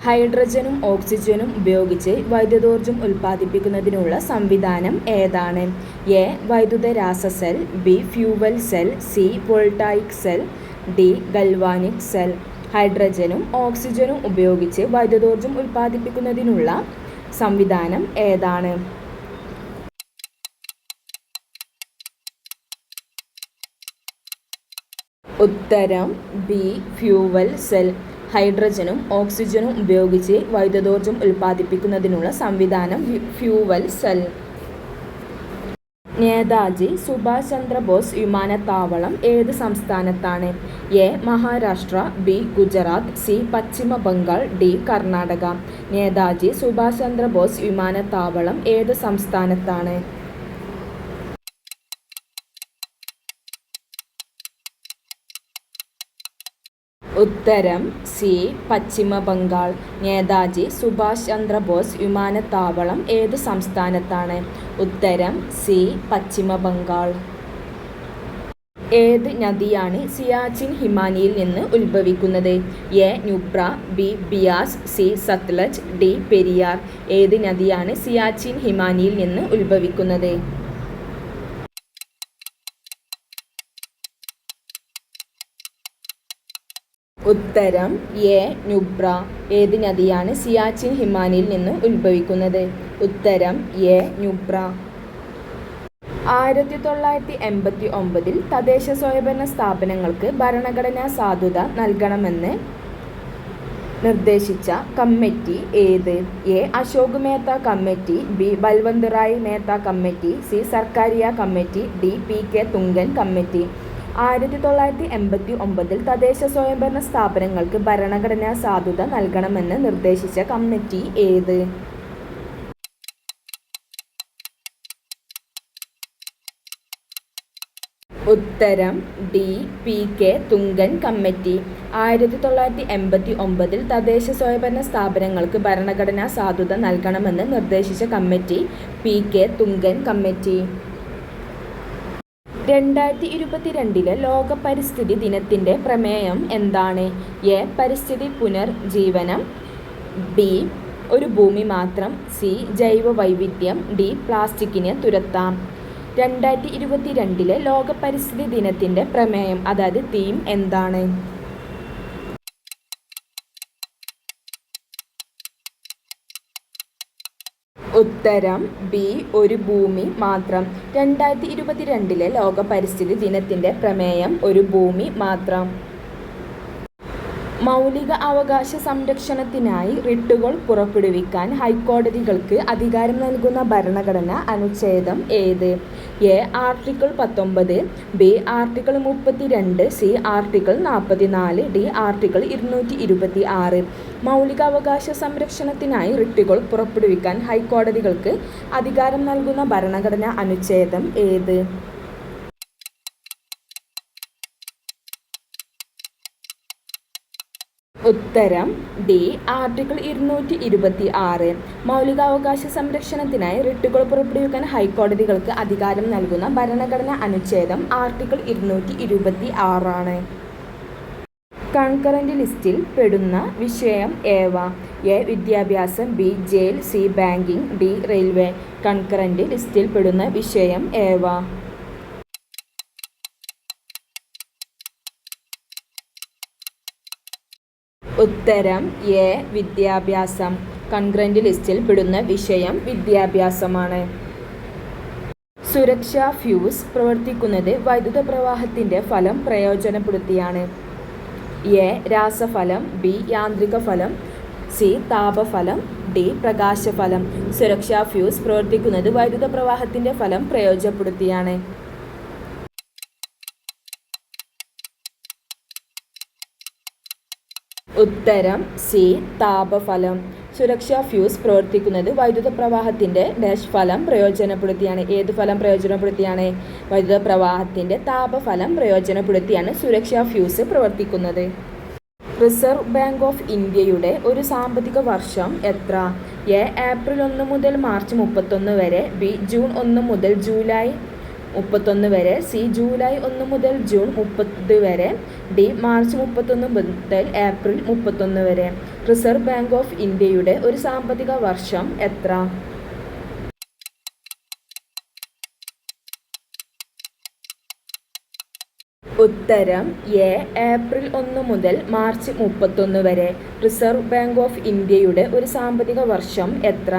ഹൈഡ്രജനും ഓക്സിജനും ഉപയോഗിച്ച് വൈദ്യുതോർജ്ജം ഉൽപ്പാദിപ്പിക്കുന്നതിനുള്ള സംവിധാനം ഏതാണ്? എ. വൈദ്യുത രാസ cell, B. Fuel cell, C. Voltaic cell, D. Galvanic cell. ഹൈഡ്രജനും ഓക്സിജനും ഉപയോഗിച്ച് വൈദ്യുതോർജ്ജം ഉൽപ്പാദിപ്പിക്കുന്നതിനുള്ള സംവിധാനം ഏതാണ്? ഉത്തരം ബി. Fuel cell. ഹൈഡ്രജനും ഓക്സിജനും ഉപയോഗിച്ച് വൈദ്യുതോർജ്ജം ഉൽപ്പാദിപ്പിക്കുന്നതിനുള്ള സംവിധാനം ഫ്യൂവൽ സെൽ. നേതാജി സുഭാഷ് ചന്ദ്രബോസ് വിമാനത്താവളം ഏത് സംസ്ഥാനത്താണ്? A. Maharashtra, B. Gujarat, C. Paschima Bengal, D. Karnataka. Netaji Subhash Chandrabose വിമാനത്താവളം ഏത് സംസ്ഥാനത്താണ്? ഉത്തരം സി. പശ്ചിമ ബംഗാൾ. നേതാജി സുഭാഷ് ചന്ദ്രബോസ് വിമാനത്താവളം ഏത് സംസ്ഥാനത്താണ്? ഉത്തരം സി. പശ്ചിമ ബംഗാൾ. ഏത് നദിയാണ് സിയാച്ചിൻ ഹിമാനിയിൽ നിന്ന് ഉത്ഭവിക്കുന്നത്? A. Nubra, B. Beas, C. Sutlej, D. Periyar. ഏത് നദിയാണ് സിയാച്ചിൻ ഹിമാനിയിൽ നിന്ന് ഉത്ഭവിക്കുന്നത്? ഉത്തരം എ. നുബ്ര. ഏത് നദിയാണ് സിയാച്ചിൻ ഹിമാനിയിൽ നിന്ന് ഉത്ഭവിക്കുന്നത്? ഉത്തരം എ. നുബ്ര. 1989 തദ്ദേശ സ്വയംഭരണ സ്ഥാപനങ്ങൾക്ക് ഭരണഘടനാ സാധുത നൽകണമെന്ന് നിർദ്ദേശിച്ച കമ്മിറ്റി ഏത്? A. Ashok Mehta committee, B. Balwant Rai Mehta committee, C. Sarkaria committee, D. P K. Thungon committee. 1989 തദ്ദേശ സ്വയംഭരണ സ്ഥാപനങ്ങൾക്ക് ഭരണഘടനാ സാധുത നൽകണമെന്ന് നിർദ്ദേശിച്ച കമ്മിറ്റി ഏത്? ഉത്തരം ഡി. പി.കെ. തുംഗൻ കമ്മിറ്റി. 1989 തദ്ദേശ സ്വയംഭരണ സ്ഥാപനങ്ങൾക്ക് ഭരണഘടനാ സാധുത നൽകണമെന്ന് നിർദ്ദേശിച്ച കമ്മിറ്റി പി.കെ. തുംഗൻ കമ്മിറ്റി. 2022 ലോക പരിസ്ഥിതി ദിനത്തിൻ്റെ പ്രമേയം എന്താണ്? എ. പരിസ്ഥിതി പുനർജീവനം, ബി. ഒരു ഭൂമി മാത്രം, സി. ജൈവ വൈവിധ്യം, ഡി. പ്ലാസ്റ്റിക്കിനെ തുരത്താം. 2022 ലോക പരിസ്ഥിതി ദിനത്തിൻ്റെ പ്രമേയം അതായത് തീം എന്താണ്? ഉത്തരം ബി. ഒരു ഭൂമി മാത്രം. 2022 ലോക പരിസ്ഥിതി ദിനത്തിൻ്റെ പ്രമേയം ഒരു ഭൂമി മാത്രം. മൗലിക അവകാശ സംരക്ഷണത്തിനായി റിട്ടുകൾ പുറപ്പെടുവിക്കാൻ ഹൈക്കോടതികൾക്ക് അധികാരം നൽകുന്ന ഭരണഘടനാ അനുച്ഛേദം ഏത്? A. Article 19, B. Article 32, C. Article 44, D. Article 226. മൗലികാവകാശ സംരക്ഷണത്തിനായി റിട്ടുകൾ പുറപ്പെടുവിക്കാൻ ഹൈക്കോടതികൾക്ക് അധികാരം നൽകുന്ന ഭരണഘടനാ അനുച്ഛേദം ഏത്? ഉത്തരം ഡി. ആർട്ടിക്കിൾ 226. മൗലികാവകാശ സംരക്ഷണത്തിനായി റിട്ടുകൾ പുറപ്പെടുവിക്കാൻ ഹൈക്കോടതികൾക്ക് അധികാരം നൽകുന്ന ഭരണഘടനാ അനുച്ഛേദം ആർട്ടിക്കിൾ 226 ആണ്. കൺകറന്റ് ലിസ്റ്റിൽ പെടുന്ന വിഷയം ഏവ? എ. വിദ്യാഭ്യാസം, B. Jail, C. Banking, D. Railway. Concurrent ലിസ്റ്റിൽ പെടുന്ന വിഷയം ഏവ? ഉത്തരം എ. വിദ്യാഭ്യാസം. കൺകറന്റ് ലിസ്റ്റിൽ പെടുന്ന വിഷയം വിദ്യാഭ്യാസമാണ്. സുരക്ഷാ ഫ്യൂസ് പ്രവർത്തിക്കുന്നത് വൈദ്യുത പ്രവാഹത്തിൻ്റെ ഫലം പ്രയോജനപ്പെടുത്തിയാണ്. എ. രാസഫലം, ബി. യാന്ത്രിക ഫലം, സി. താപഫലം, ഡി. പ്രകാശഫലം. സുരക്ഷാ ഫ്യൂസ് പ്രവർത്തിക്കുന്നത് വൈദ്യുത പ്രവാഹത്തിൻ്റെ ഫലം പ്രയോജനപ്പെടുത്തിയാണ്. ഉത്തരം സി. താപഫലം. സുരക്ഷാ ഫ്യൂസ് പ്രവർത്തിക്കുന്നത് വൈദ്യുത പ്രവാഹത്തിൻ്റെ ഫലം പ്രയോജനപ്പെടുത്തിയാണ്. ഏത് ഫലം പ്രയോജനപ്പെടുത്തിയാണ്? വൈദ്യുത പ്രവാഹത്തിൻ്റെ താപഫലം പ്രയോജനപ്പെടുത്തിയാണ് സുരക്ഷാ ഫ്യൂസ് പ്രവർത്തിക്കുന്നത്. റിസർവ് ബാങ്ക് ഓഫ് ഇന്ത്യയുടെ ഒരു സാമ്പത്തിക വർഷം എത്ര? എ. ഏപ്രിൽ 1 മുതൽ മാർച്ച് 31 വരെ, ബി. ജൂൺ 1 മുതൽ ജൂലൈ 31 വരെ, സി ജൂലൈ 1 മുതൽ ജൂൺ 30 വരെ, ഡി മാർച്ച് 31 മുതൽ ഏപ്രിൽ 31 വരെ. റിസർവ് ബാങ്ക് ഓഫ് ഇന്ത്യയുടെ ഒരു സാമ്പത്തിക വർഷം എത്ര? ഉത്തരം എ ഏപ്രിൽ 1 മുതൽ മാർച്ച് 31 വരെ. റിസർവ് ബാങ്ക് ഓഫ് ഇന്ത്യയുടെ ഒരു സാമ്പത്തിക വർഷം എത്ര?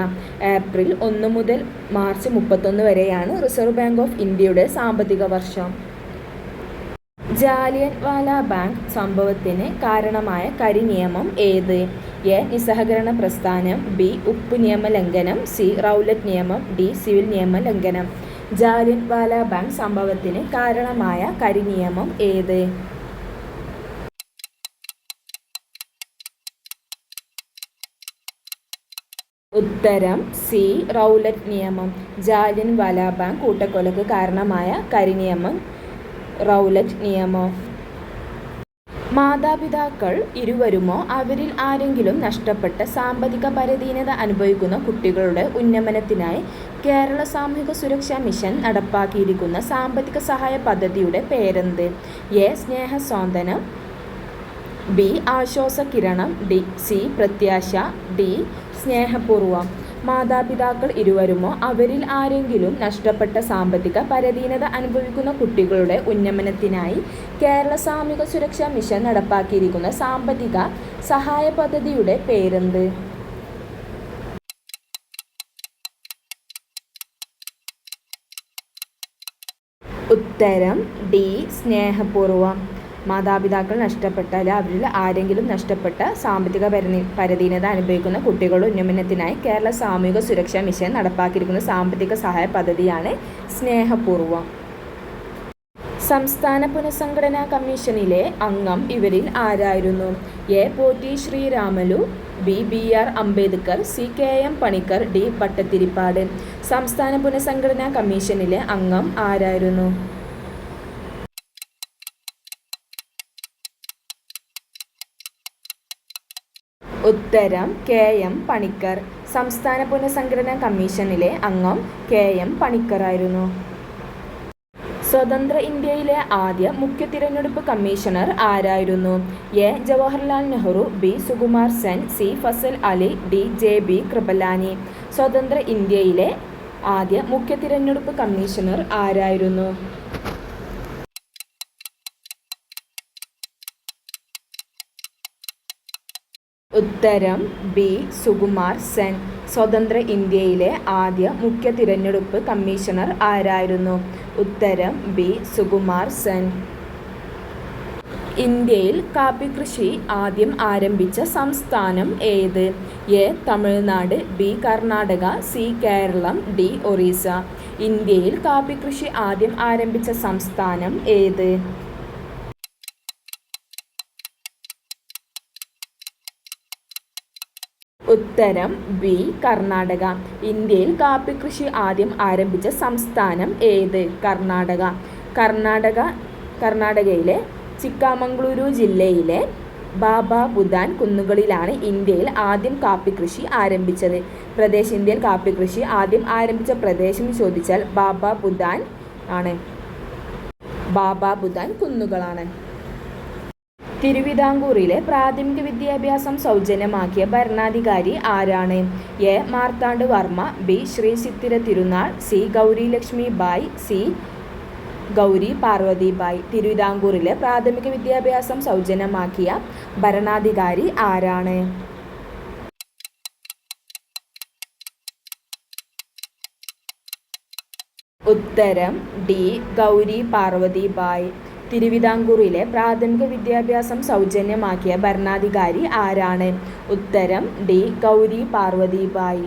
ഏപ്രിൽ 1 മുതൽ മാർച്ച് 31 വരെയാണ് റിസർവ് ബാങ്ക് ഓഫ് ഇന്ത്യയുടെ സാമ്പത്തിക വർഷം. ജാലിയൻവാല ബാഗ് സംഭവത്തിന് കാരണമായ കരിനിയമം ഏത്? എ നിസ്സഹകരണ പ്രസ്ഥാനം, ബി ഉപ്പ് നിയമ ലംഘനം, സി റൗലറ്റ് നിയമം, ഡി സിവിൽ നിയമ ലംഘനം. ജാലിയൻവാല ബാഗ് സംഭവത്തിന് കാരണമായ കരിനിയമം ഏത്? ഉത്തരം സി റൗലറ്റ് നിയമം. ജാലിയൻവാല ബാഗ് കൂട്ടക്കൊലക്ക് കാരണമായ കരിനിയമം റൗലറ്റ് നിയമം. മാതാപിതാക്കൾ ഇരുവരുമോ അവരിൽ ആരെങ്കിലും നഷ്ടപ്പെട്ട സാമ്പത്തിക പരാധീനത അനുഭവിക്കുന്ന കുട്ടികളുടെ ഉന്നമനത്തിനായി കേരള സാമൂഹിക സുരക്ഷാ മിഷൻ നടപ്പാക്കിയിരിക്കുന്ന സാമ്പത്തിക സഹായ പദ്ധതിയുടെ പേരെന്ത്? എ സ്നേഹസ്വാന്തനം, ബി ആശ്വാസകിരണം, സി പ്രത്യാശ, ഡി സ്നേഹപൂർവം. മാതാപിതാക്കൾ ഇരുവരുമോ അവരിൽ ആരെങ്കിലും നഷ്ടപ്പെട്ട സാമ്പത്തിക പരാധീനത അനുഭവിക്കുന്ന കുട്ടികളുടെ ഉന്നമനത്തിനായി കേരള സാമൂഹിക സുരക്ഷാ മിഷൻ നടപ്പാക്കിയിരിക്കുന്ന സാമ്പത്തിക സഹായ പദ്ധതിയുടെ പേരെന്ത്? ഉത്തരം ഡി സ്നേഹപൂർവം. മാതാപിതാക്കൾ നഷ്ടപ്പെട്ടാൽ അവരിൽ ആരെങ്കിലും നഷ്ടപ്പെട്ട സാമ്പത്തിക പരാധീനത അനുഭവിക്കുന്ന കുട്ടികളുടെ ഉന്നമനത്തിനായി കേരള സാമൂഹിക സുരക്ഷാ മിഷൻ നടപ്പാക്കിയിരിക്കുന്ന സാമ്പത്തിക സഹായ പദ്ധതിയാണ് സ്നേഹപൂർവം. സംസ്ഥാന പുനഃസംഘടനാ കമ്മീഷനിലെ അംഗം ഇവരിൽ ആരായിരുന്നു? A Potti Sriramulu, B R Ambedkar, C K M Panicker, D Bhattathiripad. സംസ്ഥാന പുനഃസംഘടനാ കമ്മീഷനിലെ അംഗം ആരായിരുന്നു? ഉത്തരം കെ എം പണിക്കർ. സംസ്ഥാന പുനഃസംഘടനാ കമ്മീഷനിലെ അംഗം കെ എം പണിക്കറായിരുന്നു. സ്വതന്ത്ര ഇന്ത്യയിലെ ആദ്യ മുഖ്യ തിരഞ്ഞെടുപ്പ് കമ്മീഷണർ ആരായിരുന്നു? A Jawaharlal Nehru, B Sukumar Sen, C Fazal Ali, D J B Kripalani. സ്വതന്ത്ര ഇന്ത്യയിലെ ആദ്യ മുഖ്യ തിരഞ്ഞെടുപ്പ് കമ്മീഷണർ ആരായിരുന്നു? ഉത്തരം ബി സുകുമാർ സെൻ. സ്വതന്ത്ര ഇന്ത്യയിലെ ആദ്യ മുഖ്യ തിരഞ്ഞെടുപ്പ് കമ്മീഷണർ ആരായിരുന്നു? ഉത്തരം ബി സുകുമാർ സെൻ. ഇന്ത്യയിൽ കാപ്പി കൃഷി ആദ്യം ആരംഭിച്ച സംസ്ഥാനം ഏത്? A Tamil Nadu, B Karnataka, C Kerala, D Orissa. ഇന്ത്യയിൽ കാപ്പി കൃഷി ആദ്യം ആരംഭിച്ച സംസ്ഥാനം ഏത്? ഉത്തരം ബി കർണാടക. ഇന്ത്യയിൽ കാപ്പി കൃഷി ആദ്യം ആരംഭിച്ച സംസ്ഥാനം ഏത്? കർണാടക. കർണാടകയിലെ ചിക്കമംഗളൂരു ജില്ലയിലെ ബാബ ബുദാൻ കുന്നുകളിലാണ് ഇന്ത്യയിൽ ആദ്യം കാപ്പി കൃഷി ആരംഭിച്ചത്. ഇന്ത്യയിൽ കാപ്പി കൃഷി ആദ്യം ആരംഭിച്ച പ്രദേശം ചോദിച്ചാൽ ബാബ ബുദാൻ ആണ്. ബാബ ബുദാൻ കുന്നുകളാണ്. തിരുവിതാംകൂറിലെ പ്രാഥമിക വിദ്യാഭ്യാസം സൗജന്യമാക്കിയ ഭരണാധികാരി ആരാണ്? A Marthanda Varma, B Sri Chithira Thirunal, C Gowri Lakshmi Bai, C Gowri Parvathi Bai. തിരുവിതാംകൂറിലെ പ്രാഥമിക വിദ്യാഭ്യാസം സൗജന്യമാക്കിയ ഭരണാധികാരി ആരാണ്? ഉത്തരം ഡി ഗൗരി പാർവതി ബായ്. തിരുവിതാംകൂറിലെ പ്രാഥമിക വിദ്യാഭ്യാസം സൗജന്യമാക്കിയ ഭരണാധികാരി ആരാണ്? ഉത്തരം ഡി ഗൗരി പാർവതി ബായ്.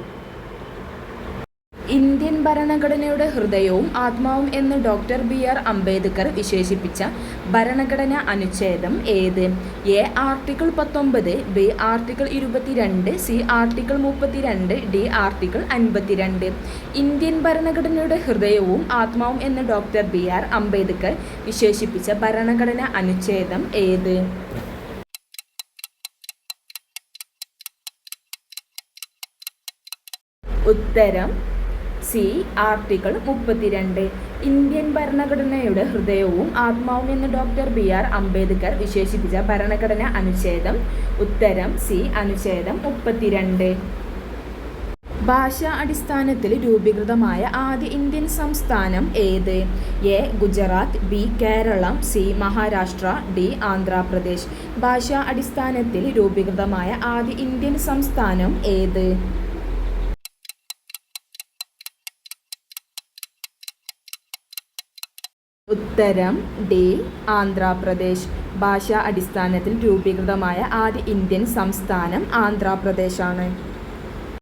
ഇന്ത്യൻ ഭരണഘടനയുടെ ഹൃദയവും ആത്മാവും എന്ന് ഡോക്ടർ ബി ആർ അംബേദ്കർ വിശേഷിപ്പിച്ച ഭരണഘടനാ അനുച്ഛേദം ഏത്? A article 19, B article 22, C article 32, D article 52. Indian ഭരണഘടനയുടെ ഹൃദയവും ആത്മാവും എന്ന് ഡോക്ടർ ബി ആർ അംബേദ്കർ വിശേഷിപ്പിച്ച ഭരണഘടനാ അനുച്ഛേദം ഏത്? ഉത്തരം സി. ആർട്ടിക്കിൾ 32. ഇന്ത്യൻ ഭരണഘടനയുടെ ഹൃദയവും ആത്മാവും എന്ന് ഡോക്ടർ ബി.ആർ. അംബേദ്കർ വിശേഷിപ്പിച്ച ഭരണഘടനാ അനുച്ഛേദം. ഉത്തരം സി. അനുച്ഛേദം 32. ഭാഷാ അടിസ്ഥാനത്തിൽ രൂപീകൃതമായ ആദ്യ ഇന്ത്യൻ സംസ്ഥാനം ഏത്? A. Gujarat, B. Kerala, C. Maharashtra, D. Andhra Pradesh. ഭാഷാ അടിസ്ഥാനത്തിൽ രൂപീകൃതമായ ആദ്യ ഇന്ത്യൻ സംസ്ഥാനം ഏത്? ഉത്തരം ഡി. ആന്ധ്രാപ്രദേശ്. ഭാഷാ അടിസ്ഥാനത്തിൽ രൂപീകൃതമായ ആദ്യ ഇന്ത്യൻ സംസ്ഥാനം ആന്ധ്രാപ്രദേശാണ്.